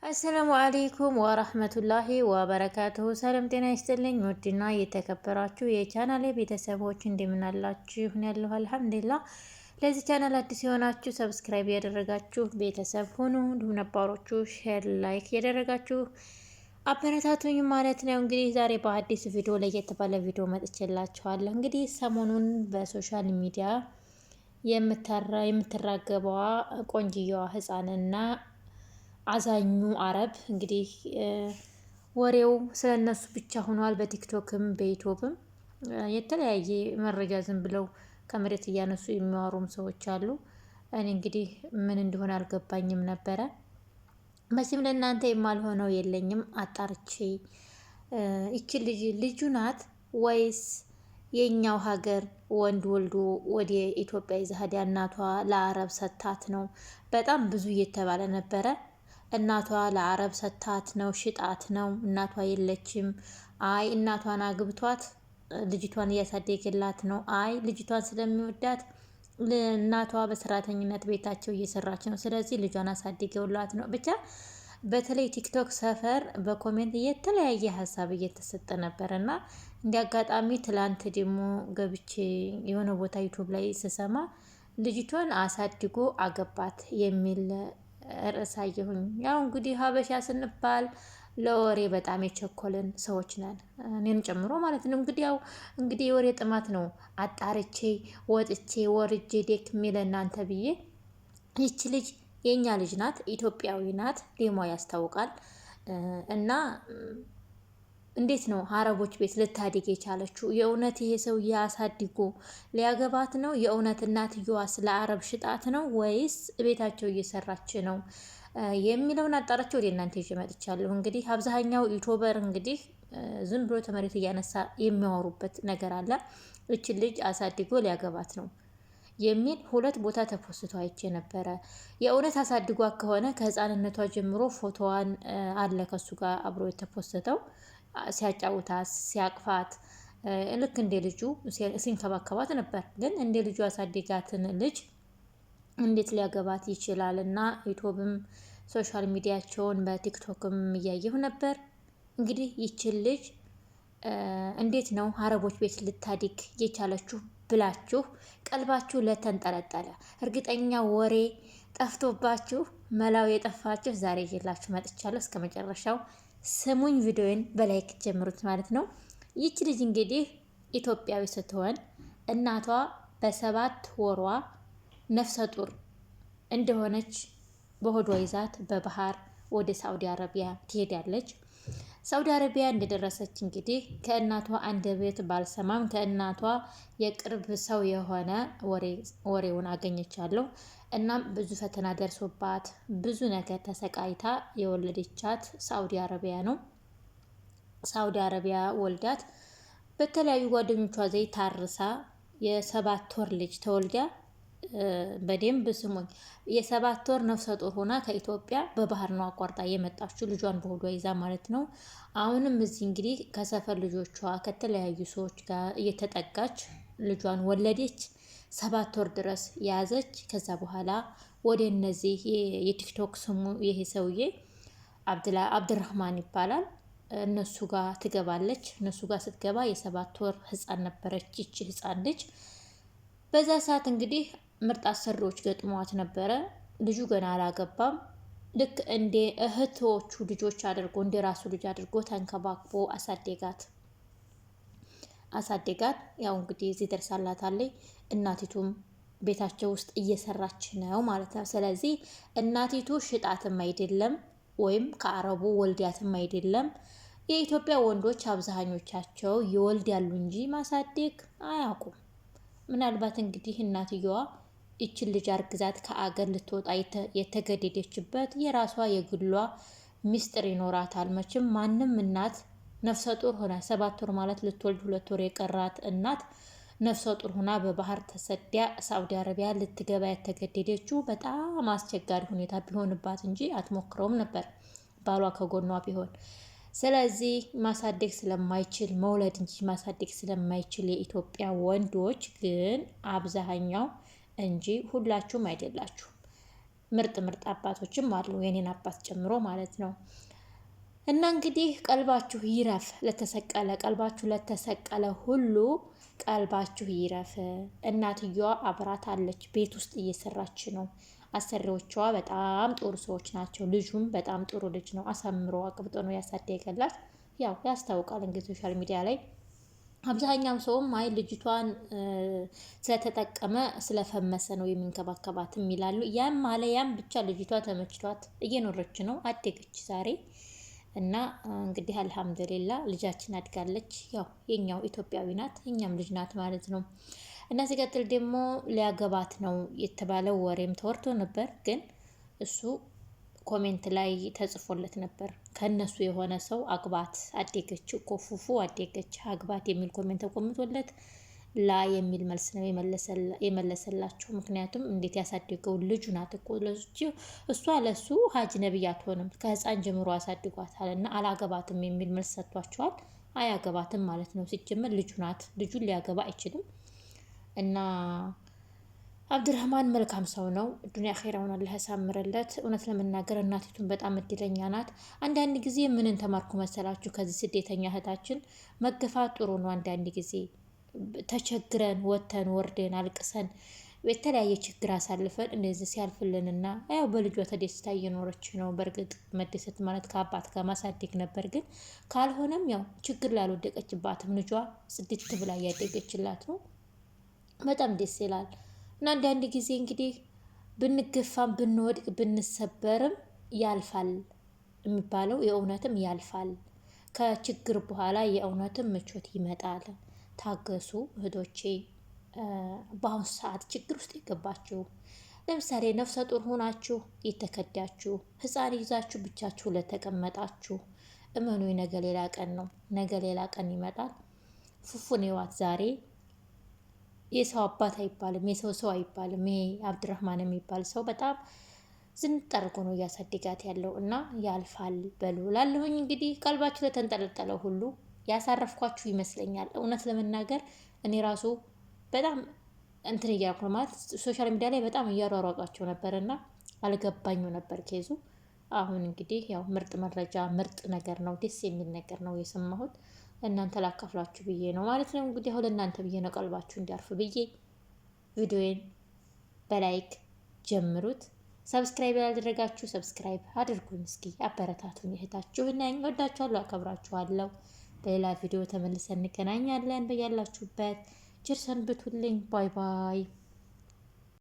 አሰላሙ አለይኩም ወራህመቱላሂ ወበረካቱሁ። ሰላም ጤና ይስጥልኝ። ውድና የተከበራችሁ የቻናሌ ቤተሰቦች እንደምን አላችሁ? ያለሁ አልሐምዱሊላህ። ለዚህ ቻናል አዲስ የሆናችሁ ሰብስክራይብ ያደረጋችሁ ቤተሰብ ሁኑ። እንዲሁም ነባሮቹ ሼር፣ ላይክ ያደረጋችሁ አበረታቱኝ ማለት ነው። እንግዲህ ዛሬ በአዲስ ቪዲዮ ለየት ባለ ቪዲዮ መጥቼላችኋለሁ። እንግዲህ ሰሞኑን በሶሻል ሚዲያ የምትራገበዋ ቆንጅየዋ ህፃንና አዛኙ አረብ እንግዲህ ወሬው ስለነሱ ብቻ ሆኗል። በቲክቶክም በዩቲዩብም የተለያየ መረጃ ዝም ብለው ከመሬት እያነሱ የሚያወሩም ሰዎች አሉ። እኔ እንግዲህ ምን እንደሆነ አልገባኝም ነበረ። መቼም ለእናንተ የማልሆነው የለኝም። አጣርቼ ይቺ ልጁ ናት ወይስ የኛው ሀገር ወንድ ወልዶ ወደ ኢትዮጵያ ይዛሃድ እናቷ ለአረብ ሰታት ነው? በጣም ብዙ እየተባለ ነበረ። እናቷ ለአረብ ሰታት ነው፣ ሽጣት ነው፣ እናቷ የለችም፣ አይ እናቷን አግብቷት ልጅቷን እያሳደገላት ነው፣ አይ ልጅቷን ስለሚወዳት እናቷ በሰራተኝነት ቤታቸው እየሰራች ነው፣ ስለዚህ ልጇን አሳድገውላት ነው። ብቻ በተለይ ቲክቶክ ሰፈር በኮሜንት የተለያየ ሀሳብ እየተሰጠ ነበር እና እንደ አጋጣሚ ትላንት ደግሞ ገብቼ የሆነ ቦታ ዩቱብ ላይ ስሰማ ልጅቷን አሳድጎ አገባት የሚል ርዕስ አየሁኝ። ያው እንግዲህ ሀበሻ ስንባል ለወሬ በጣም የቸኮልን ሰዎች ነን፣ እኔን ጨምሮ ማለት ነው። እንግዲህ የወሬ ጥማት ነው። አጣርቼ ወጥቼ ወርጄ ደክሜ ለእናንተ ብዬ ይች ልጅ የኛ ልጅ ናት፣ ኢትዮጵያዊ ናት፣ ዴሟ ያስታውቃል። እና እንዴት ነው አረቦች ቤት ልታድግ የቻለችው? የእውነት ይሄ ሰውዬ አሳድጎ ሊያገባት ነው? የእውነት እናትየዋ ስለ አረብ ሽጣት ነው ወይስ ቤታቸው እየሰራች ነው የሚለውን አጣራቸው ወደ እናንተ ይዤ መጥቻለሁ። እንግዲህ አብዛኛው ዩቲዩበር እንግዲህ ዝም ብሎ ተመሬት እያነሳ የሚያወሩበት ነገር አለ። እችን ልጅ አሳድጎ ሊያገባት ነው የሚል ሁለት ቦታ ተፖስቶ አይቼ ነበረ። የእውነት አሳድጓ ከሆነ ከህፃንነቷ ጀምሮ ፎቶዋን አለ ከሱ ጋር አብሮ የተፖስተው ሲያጫውታት ሲያቅፋት ልክ እንደ ልጁ ሲንከባከባት ነበር። ግን እንደ ልጁ ያሳደጋትን ልጅ እንዴት ሊያገባት ይችላል? እና ዩቲዩብም ሶሻል ሚዲያቸውን በቲክቶክም እያየሁ ነበር። እንግዲህ ይችን ልጅ እንዴት ነው አረቦች ቤት ልታድግ የቻለችሁ ብላችሁ ቀልባችሁ ለተንጠለጠለ እርግጠኛ ወሬ ጠፍቶባችሁ መላው የጠፋችሁ ዛሬ ይዤላችሁ መጥቻለሁ። እስከ መጨረሻው ስሙኝ፣ ቪዲዮን በላይክ ጀምሩት ማለት ነው። ይች ልጅ እንግዲህ ኢትዮጵያዊ ስትሆን እናቷ በ7 ወሯ ነፍሰ ጡር እንደሆነች በሆዷ ይዛት በባህር ወደ ሳውዲ አረቢያ ትሄዳለች። ሳውዲ አረቢያ እንደደረሰች እንግዲህ ከእናቷ አንደበት ባልሰማም ከእናቷ የቅርብ ሰው የሆነ ወሬውን አገኘቻለሁ። እናም ብዙ ፈተና ደርሶባት ብዙ ነገር ተሰቃይታ የወለደቻት ሳውዲ አረቢያ ነው። ሳውዲ አረቢያ ወልዳት በተለያዩ ጓደኞቿ ዘንድ ታርሳ የ7 ወር ልጅ ተወልዳ፣ በደንብ ስሙኝ፣ የ7 ወር ነፍሰ ጡር ሆና ከኢትዮጵያ በባህር ነው አቋርጣ የመጣችው ልጇን በሆዷ ይዛ ማለት ነው። አሁንም እዚህ እንግዲህ ከሰፈር ልጆቿ ከተለያዩ ሰዎች ጋር እየተጠጋች ልጇን ወለደች። 7 ወር ድረስ ያዘች። ከዛ በኋላ ወደ እነዚህ የቲክቶክ ስሙ ይሄ ሰውዬ አብድራህማን ይባላል እነሱ ጋር ትገባለች። እነሱ ጋር ስትገባ የ7 ወር ህፃን ነበረች ይቺ ህፃን ልጅ። በዛ ሰዓት እንግዲህ ምርጥ አሰሪዎች ገጥመዋት ነበረ። ልጁ ገና አላገባም። ልክ እንደ እህቶቹ ልጆች አድርጎ እንደ ራሱ ልጅ አድርጎ ተንከባክቦ አሳደጋት። ያው እንግዲህ እዚህ ደርሳላታለች። እናቲቱም ቤታቸው ውስጥ እየሰራች ነው ማለት ነው። ስለዚህ እናቲቱ ሽጣትም አይደለም ወይም ከአረቡ ወልዲያትም አይደለም። የኢትዮጵያ ወንዶች አብዛኞቻቸው ይወልዳሉ እንጂ ማሳደግ አያውቁም። ምናልባት እንግዲህ እናትየዋ ይችን ልጅ አርግዛት ከአገር ልትወጣ የተገደደችበት የራሷ የግሏ ሚስጥር ይኖራታል። መቼም ማንም እናት ነፍሰ ጡር ሆና 7 ወር ማለት ልትወልድ 2 ወር የቀራት እናት ነፍሰ ጡር ሆና በባህር ተሰዳ ሳውዲ አረቢያ ልትገባ የተገደደችው በጣም አስቸጋሪ ሁኔታ ቢሆንባት እንጂ አትሞክረውም ነበር ባሏ ከጎኗ ቢሆን። ስለዚህ ማሳደግ ስለማይችል መውለድ እንጂ ማሳደግ ስለማይችል የኢትዮጵያ ወንዶች ግን አብዛኛው እንጂ ሁላችሁም አይደላችሁም ምርጥ ምርጥ አባቶችም አሉ የኔን አባት ጨምሮ ማለት ነው። እና እንግዲህ ቀልባችሁ ይረፍ ለተሰቀለ ቀልባችሁ ለተሰቀለ ሁሉ ቀልባችሁ ይረፍ። እናትየዋ አብራት አለች፣ ቤት ውስጥ እየሰራች ነው። አሰሪዎቿ በጣም ጥሩ ሰዎች ናቸው። ልጁም በጣም ጥሩ ልጅ ነው። አሳምሮ አቅብጦ ነው ያሳደገላት። ያው ያስታውቃል እንግዲህ ሶሻል ሚዲያ ላይ አብዛኛው ሰውም አይ ልጅቷን ስለተጠቀመ ስለፈመሰ ነው የሚንከባከባት ይላሉ። ያም አለ ያም ብቻ ልጅቷ ተመችቷት እየኖረች ነው፣ አደገች ዛሬ እና እንግዲህ አልሐምዱሊላ ልጃችን አድጋለች። ያው የኛው ኢትዮጵያዊ ናት፣ እኛም ልጅ ናት ማለት ነው። እና ሲቀጥል ደግሞ ሊያገባት ነው የተባለው ወሬም ተወርቶ ነበር፣ ግን እሱ ኮሜንት ላይ ተጽፎለት ነበር ከነሱ የሆነ ሰው አግባት አደገች እኮ ፉፉ አደገች አግባት የሚል ኮሜንት ተቆምጦለት ላ የሚል መልስ ነው የመለሰላቸው። ምክንያቱም እንዴት ያሳደገው ልጁ ናት እኮ እሷ ለሱ ሀጅ ነብይ አትሆንም፣ ከህፃን ጀምሮ አሳድጓታል እና አላገባትም የሚል መልስ ሰጥቷቸዋል። አያገባትም ማለት ነው። ሲጀመር ልጁ ናት፣ ልጁን ሊያገባ አይችልም። እና አብድራህማን መልካም ሰው ነው። ዱንያ ኸይራውን አላህ ያሳምርለት። እውነት ለመናገር እናቲቱን በጣም እድለኛ ናት። አንዳንድ ጊዜ ምንን ተማርኩ መሰላችሁ? ከዚህ ስደተኛ እህታችን መገፋት ጥሩ ነው። አንዳንድ ጊዜ ተቸግረን ወተን ወርደን አልቅሰን የተለያየ ችግር አሳልፈን እንደዚህ ሲያልፍልንና ያው በልጇ ተደስታ እየኖረች ነው። በእርግጥ መደሰት ማለት ከአባት ጋር ማሳደግ ነበር፣ ግን ካልሆነም ያው ችግር ላይ አልወደቀችባትም። ልጇ ጽድት ብላ እያደገችላት ነው። በጣም ደስ ይላል። እና አንዳንድ ጊዜ እንግዲህ ብንገፋም ብንወድቅ ብንሰበርም ያልፋል የሚባለው የእውነትም ያልፋል። ከችግር በኋላ የእውነትም ምቾት ይመጣል። ታገሱ እህቶቼ። በአሁኑ ሰዓት ችግር ውስጥ የገባችሁ ለምሳሌ ነፍሰ ጡር ሆናችሁ የተከዳችሁ፣ ህፃን ይዛችሁ ብቻችሁ ለተቀመጣችሁ እመኑ፣ ነገ ሌላ ቀን ነው። ነገ ሌላ ቀን ይመጣል። ፉፉን ህይወት ዛሬ የሰው አባት አይባልም፣ የሰው ሰው አይባልም። ይሄ አብድራህማን የሚባል ሰው በጣም ዝንጥ አድርጎ ነው እያሳደጋት ያለው እና ያልፋል በሉ ላለሁኝ። እንግዲህ ቀልባችሁ ለተንጠለጠለው ሁሉ ያሳረፍኳችሁ ይመስለኛል። እውነት ለመናገር እኔ ራሱ በጣም እንትን እያልኩ ነው ማለት ሶሻል ሚዲያ ላይ በጣም እያሯሯጧቸው ነበር እና አልገባኝም ነበር ኬዙ። አሁን እንግዲህ ያው ምርጥ መረጃ ምርጥ ነገር ነው፣ ደስ የሚል ነገር ነው የሰማሁት። እናንተ ላካፍላችሁ ብዬ ነው ማለት ነው። እንግዲህ አሁን እናንተ ብዬ ነው ቀልባችሁ እንዲያርፍ ብዬ ቪዲዮዬን በላይክ ጀምሩት። ሰብስክራይብ ያላደረጋችሁ ሰብስክራይብ አድርጉኝ። እስኪ አበረታቱኝ። እህታችሁ ነኝ። ወዳችኋለሁ፣ አከብራችኋለሁ። በሌላ ቪዲዮ ተመልሰን እንገናኛለን። በያላችሁበት ቸር ሰንብቱልኝ። ባይ ባይ።